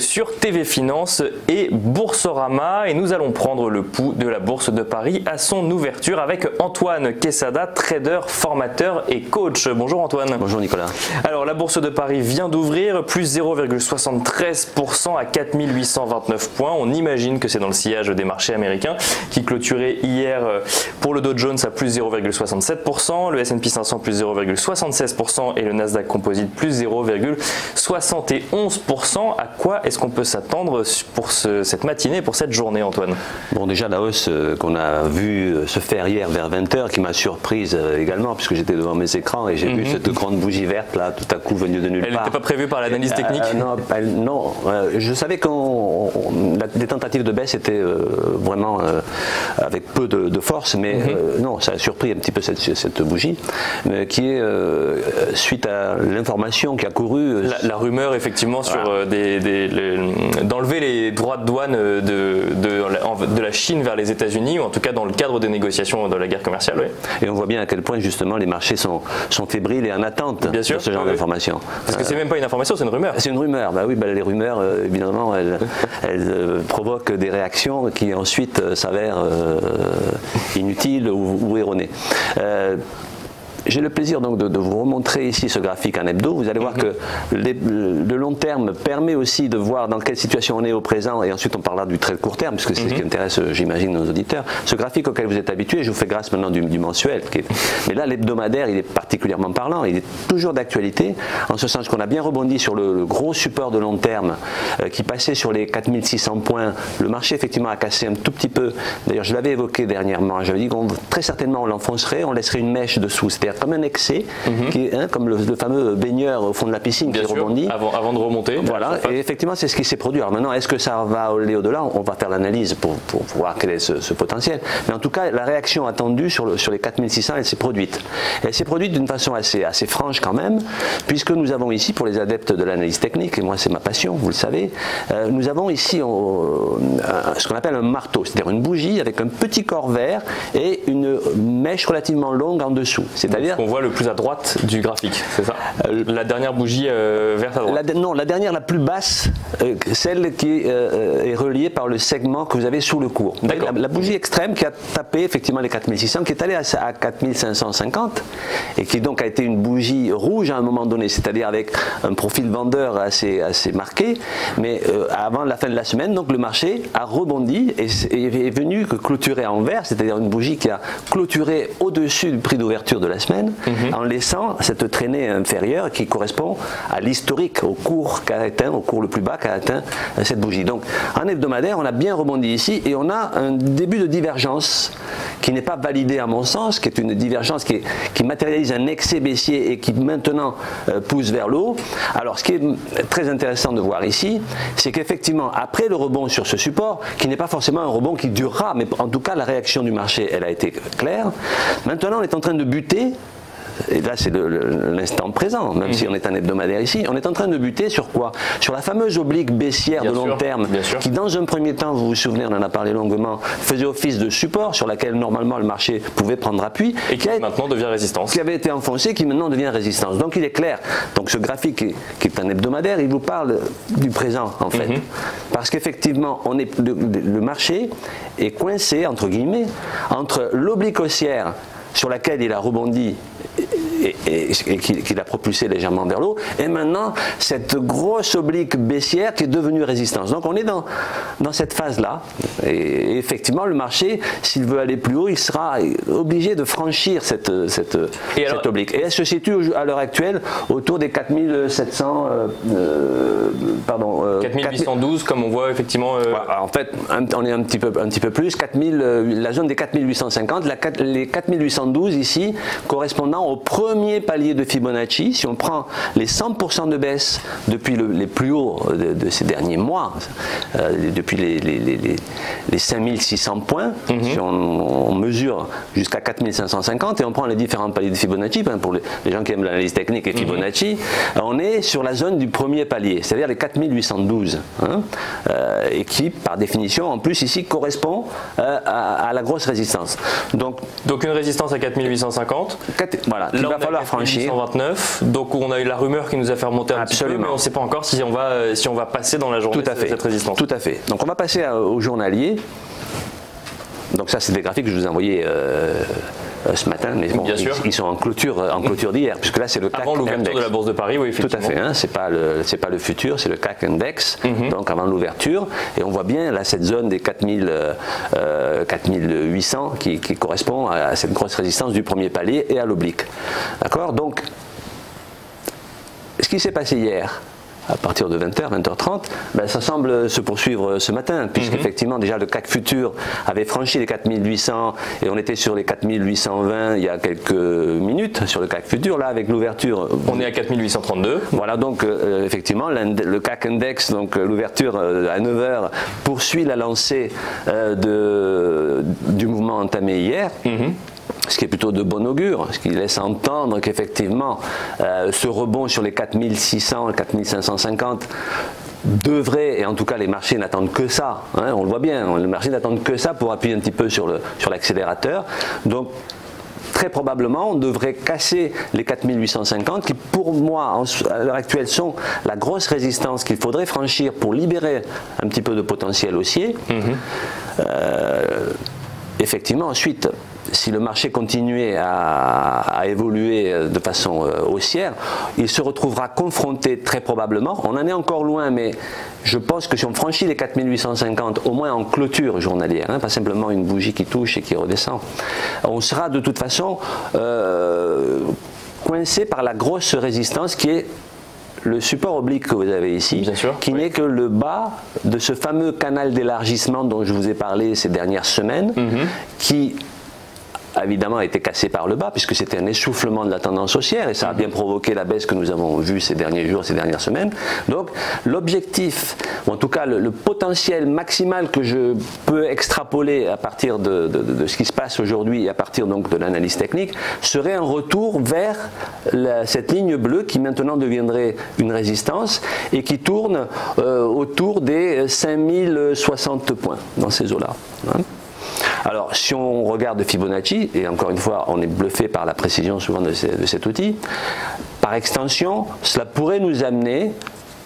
sur TV Finance et Boursorama et nous allons prendre le pouls de la Bourse de Paris à son ouverture avec Antoine Quesada, trader, formateur et coach. Bonjour Antoine. Bonjour Nicolas. Alors la Bourse de Paris vient d'ouvrir, plus 0,73% à 4829 points. On imagine que c'est dans le sillage des marchés américains qui clôturaient hier pour le Dow Jones à plus 0,67%, le S&P 500 plus 0,76% et le Nasdaq Composite plus 0,71%. À quoi est-ce qu'on peut s'attendre pour cette matinée, pour cette journée, Antoine? Bon, déjà la hausse qu'on a vu se faire hier vers 20h qui m'a surprise également puisque j'étais devant mes écrans et j'ai vu cette grande bougie verte là tout à coup venue de nulle part. Elle n'était pas prévue par l'analyse technique? Non, je savais que les tentatives de baisse étaient vraiment avec peu de force, mais non, ça a surpris un petit peu cette bougie qui est suite à l'information qui a couru. La rumeur effectivement sur d'enlever les droits de douane de la Chine vers les États-Unis, ou en tout cas dans le cadre des négociations de la guerre commerciale. Oui. Et on voit bien à quel point justement les marchés sont fébriles et en attente de ce genre d'informations. Parce que c'est même pas une information, c'est une rumeur. C'est une rumeur, bah oui, les rumeurs évidemment elles provoquent des réactions qui ensuite s'avèrent inutiles ou erronées. J'ai le plaisir donc de vous remontrer ici ce graphique en hebdo. Vous allez voir que le long terme permet aussi de voir dans quelle situation on est au présent, et ensuite on parlera du très court terme, puisque c'est ce qui intéresse, j'imagine, nos auditeurs. Ce graphique auquel vous êtes habitués, je vous fais grâce maintenant du mensuel. Mais là, l'hebdomadaire, il est particulièrement parlant, il est toujours d'actualité, en ce sens qu'on a bien rebondi sur le gros support de long terme qui passait sur les 4600 points. Le marché, effectivement, a cassé un tout petit peu. D'ailleurs, je l'avais évoqué dernièrement. J'avais dit qu'on très certainement on l'enfoncerait, on laisserait une mèche dessous. Comme un excès, qui est, comme le fameux baigneur au fond de la piscine qui rebondit. Avant de remonter. Voilà, et effectivement c'est ce qui s'est produit. Alors maintenant, est-ce que ça va aller au-delà? On va faire l'analyse pour voir quel est ce potentiel. Mais en tout cas, la réaction attendue sur les 4600, elle s'est produite. Elle s'est produite d'une façon assez franche quand même, puisque nous avons ici, pour les adeptes de l'analyse technique, et moi c'est ma passion, vous le savez, nous avons ici ce qu'on appelle un marteau, c'est-à-dire une bougie avec un petit corps vert et une mèche relativement longue en dessous. C'est-à-dire qu'on voit le plus à droite du graphique, c'est ça? La dernière bougie verte à droite? Non, la dernière, la plus basse, celle qui est reliée par le segment que vous avez sous le cours. La bougie extrême qui a tapé effectivement les 4600, qui est allée à 4550 et qui donc a été une bougie rouge à un moment donné, c'est-à-dire avec un profil vendeur assez marqué, mais avant la fin de la semaine, donc le marché a rebondi et est venu clôturer en vert, c'est-à-dire une bougie qui a clôturé au-dessus du prix d'ouverture de la semaine, en laissant cette traînée inférieure qui correspond à l'historique, au cours le plus bas qu'a atteint cette bougie. Donc en hebdomadaire, on a bien rebondi ici et on a un début de divergence qui n'est pas validé à mon sens, qui est une divergence qui matérialise un excès baissier et qui maintenant pousse vers le haut. Alors ce qui est très intéressant de voir ici, c'est qu'effectivement après le rebond sur ce support, qui n'est pas forcément un rebond qui durera, mais en tout cas la réaction du marché elle a été claire, maintenant on est en train de buter. Et là c'est l'instant présent, même si on est un hebdomadaire ici, on est en train de buter sur quoi? Sur la fameuse oblique baissière de long terme qui dans un premier temps, vous vous souvenez, on en a parlé longuement, faisait office de support sur laquelle normalement le marché pouvait prendre appui. Et qui maintenant devient résistance. Qui avait été enfoncé, qui maintenant devient résistance. Donc il est clair, donc ce graphique qui est un hebdomadaire, il vous parle du présent en fait. Parce qu'effectivement, le marché est coincé, entre guillemets, entre l'oblique haussière sur laquelle il a rebondi et qui l'a propulsé légèrement vers l'eau, et maintenant cette grosse oblique baissière qui est devenue résistance. Donc on est dans cette phase-là, et effectivement le marché, s'il veut aller plus haut, il sera obligé de franchir cette oblique. Et elle se situe à l'heure actuelle autour des 4700, 4812 comme on voit effectivement. En fait, on est un petit peu plus, la zone des 4850, les 4812 ici, correspondant au premier palier de Fibonacci. Si on prend les 100% de baisse depuis les plus hauts de ces derniers mois, depuis les 5600 points, si on mesure jusqu'à 4550 et on prend les différents paliers de Fibonacci, pour les gens qui aiment l'analyse technique et Fibonacci, on est sur la zone du premier palier, c'est-à-dire les 4812. et qui, par définition, en plus ici, correspond à la grosse résistance. Donc une résistance à 4850. Voilà, il va falloir franchir. 4829. Donc on a eu la rumeur qui nous a fait remonter un petit peu, mais on ne sait pas encore si on va passer dans la journée cette résistance. Tout à fait. Donc on va passer au journalier. Donc ça, c'est des graphiques que je vous ai envoyés ce matin, mais bon, ils sont en clôture d'hier, puisque là c'est le CAC avant l'ouverture de la Bourse de Paris, oui, effectivement. Tout à fait, hein, c'est pas le futur, c'est le CAC Index, donc avant l'ouverture, et on voit bien là cette zone des 4800 qui correspond à cette grosse résistance du premier palier et à l'oblique. D'accord. Donc, ce qui s'est passé hier, à partir de 20h, 20h30, ben, ça semble se poursuivre ce matin, puisqu'effectivement déjà le CAC futur avait franchi les 4800 et on était sur les 4820 il y a quelques minutes sur le CAC futur. Là, avec l'ouverture, on est à 4832. Voilà, donc effectivement le CAC Index, donc l'ouverture à 9h poursuit la lancée du mouvement entamé hier. Ce qui est plutôt de bon augure, ce qui laisse entendre qu'effectivement ce rebond sur les 4600 et 4550 devrait, et en tout cas les marchés n'attendent que ça, hein, on le voit bien, les marchés n'attendent que ça pour appuyer un petit peu sur l'accélérateur. Donc très probablement on devrait casser les 4850 qui pour moi à l'heure actuelle sont la grosse résistance qu'il faudrait franchir pour libérer un petit peu de potentiel haussier. Effectivement, ensuite, si le marché continuait à évoluer de façon haussière, il se retrouvera confronté très probablement, on en est encore loin, mais je pense que si on franchit les 4850, au moins en clôture journalière, hein, pas simplement une bougie qui touche et qui redescend, on sera de toute façon coincé par la grosse résistance qui est le support oblique que vous avez ici, qui n'est que le bas de ce fameux canal d'élargissement dont je vous ai parlé ces dernières semaines, qui évidemment a été cassé par le bas puisque c'était un essoufflement de la tendance haussière et ça a bien provoqué la baisse que nous avons vue ces derniers jours, ces dernières semaines. Donc l'objectif, ou en tout cas le potentiel maximal que je peux extrapoler à partir de ce qui se passe aujourd'hui et à partir donc de l'analyse technique, serait un retour vers cette ligne bleue qui maintenant deviendrait une résistance et qui tourne autour des 5060 points dans ces eaux-là. Hein. Alors, si on regarde Fibonacci, et encore une fois, on est bluffé par la précision souvent de cet outil, par extension, cela pourrait nous amener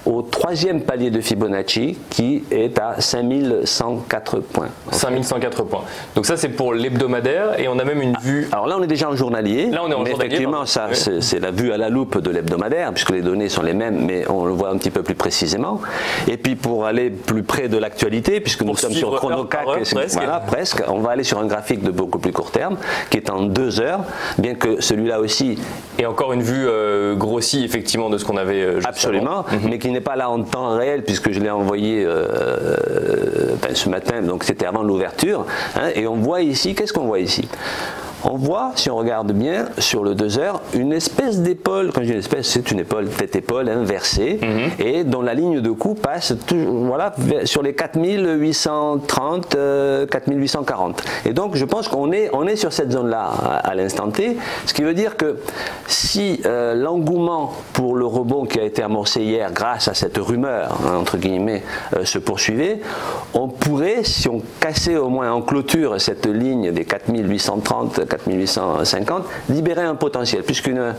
au troisième palier de Fibonacci qui est à 5104 points. Okay. 5104 points. Donc ça c'est pour l'hebdomadaire et on a même une vue... Alors là on est déjà en journalier. Là on est en journalier. Effectivement ça c'est la vue à la loupe de l'hebdomadaire puisque les données sont les mêmes mais on le voit un petit peu plus précisément. Et puis pour aller plus près de l'actualité puisque nous sommes sur ChronoCAC, voilà, presque, on va aller sur un graphique de beaucoup plus court terme qui est en 2 heures, bien que celui-là aussi... Et encore une vue grossie effectivement de ce qu'on avait juste absolument, mais qui n'est pas là en temps réel puisque je l'ai envoyé ce matin, donc c'était avant l'ouverture, hein, et on voit ici, qu'est-ce qu'on voit ici? On voit, si on regarde bien, sur le 2 heures, une espèce d'épaule, quand je dis une espèce, c'est une épaule, tête-épaule inversée, et dont la ligne de coup passe voilà, sur les 4830, 4840. Et donc, je pense qu'on est sur cette zone-là à l'instant T, ce qui veut dire que si l'engouement pour le rebond qui a été amorcé hier grâce à cette rumeur, hein, entre guillemets, se poursuivait, on pourrait, si on cassait au moins en clôture cette ligne des 4830, 4850, libérer un potentiel, puisqu'une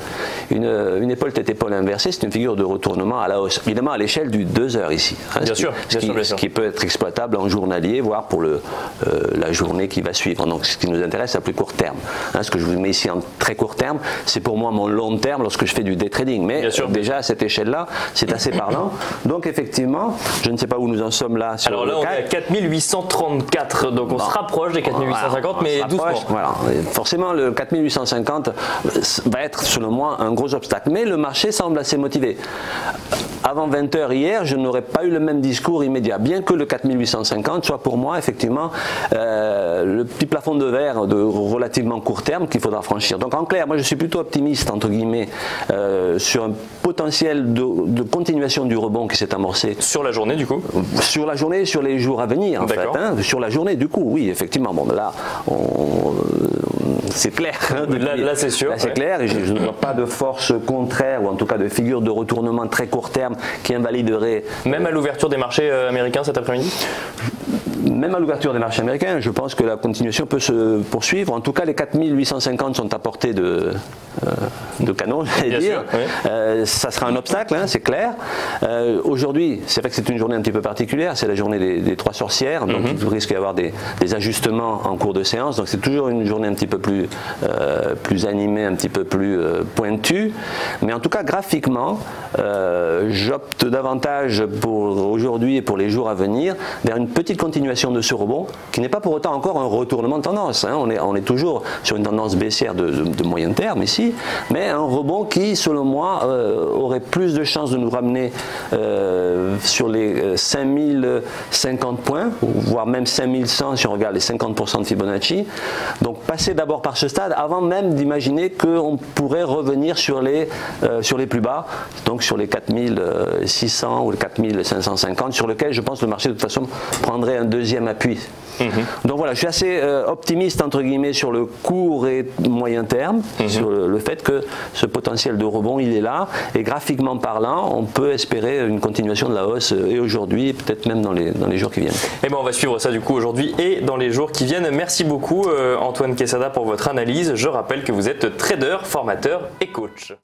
épaule tête-épaule inversée, c'est une figure de retournement à la hausse, évidemment à l'échelle du 2 heures ici. Hein, ce qui peut être exploitable en journalier, voire pour la journée qui va suivre. Donc ce qui nous intéresse à plus court terme. Hein, ce que je vous mets ici en très court terme, c'est pour moi mon long terme lorsque je fais du day trading. Mais déjà à cette échelle-là, c'est assez parlant. Donc effectivement, je ne sais pas où nous en sommes là. Sur alors là, on est à 4834, donc on se rapproche des 4850, mais doucement. Voilà. Forcément, le 4850 va être, selon moi, un gros obstacle. Mais le marché semble assez motivé. Avant 20h hier, je n'aurais pas eu le même discours immédiat. Bien que le 4850 soit pour moi, effectivement, le petit plafond de verre de relativement court terme qu'il faudra franchir. Donc en clair, moi je suis plutôt optimiste, entre guillemets, sur un potentiel de continuation du rebond qui s'est amorcé. Sur la journée, du coup? Sur la journée, sur les jours à venir, en fait. Hein. Sur la journée, du coup, oui, effectivement. Bon, là, c'est clair. Hein, là c'est sûr. Là c'est clair, et je ne vois pas de force contraire, ou en tout cas de figure de retournement très court terme qui invaliderait. Même à l'ouverture des marchés américains cet après-midi? Même à l'ouverture des marchés américains, je pense que la continuation peut se poursuivre. En tout cas, les 4850 sont à portée de canon, j'allais dire. Sûr, oui. Ça sera un obstacle, hein, c'est clair. Aujourd'hui, c'est vrai que c'est une journée un petit peu particulière, c'est la journée des trois sorcières, donc il risque d'y avoir des ajustements en cours de séance. Donc c'est toujours une journée un petit peu plus animée, un petit peu plus pointue. Mais en tout cas, graphiquement, j'opte davantage pour aujourd'hui et pour les jours à venir vers une petite continuation de ce rebond, qui n'est pas pour autant encore un retournement de tendance. Hein. On est toujours sur une tendance baissière de moyen terme ici, mais un rebond qui, selon moi, aurait plus de chances de nous ramener sur les 5050 points, voire même 5100 si on regarde les 50% de Fibonacci. Donc passer d'abord par ce stade avant même d'imaginer qu'on pourrait revenir sur les plus bas, donc sur les 4600 ou les 4550, sur lequel je pense que le marché de toute façon prendrait un deuxième appui. Donc voilà, je suis assez optimiste entre guillemets sur le court et moyen terme, sur le fait que ce potentiel de rebond il est là, et graphiquement parlant on peut espérer une continuation de la hausse et aujourd'hui et peut-être même dans les jours qui viennent. Et ben on va suivre ça du coup aujourd'hui et dans les jours qui viennent. Merci beaucoup Antoine Quesada pour votre analyse. Je rappelle que vous êtes trader, formateur et coach.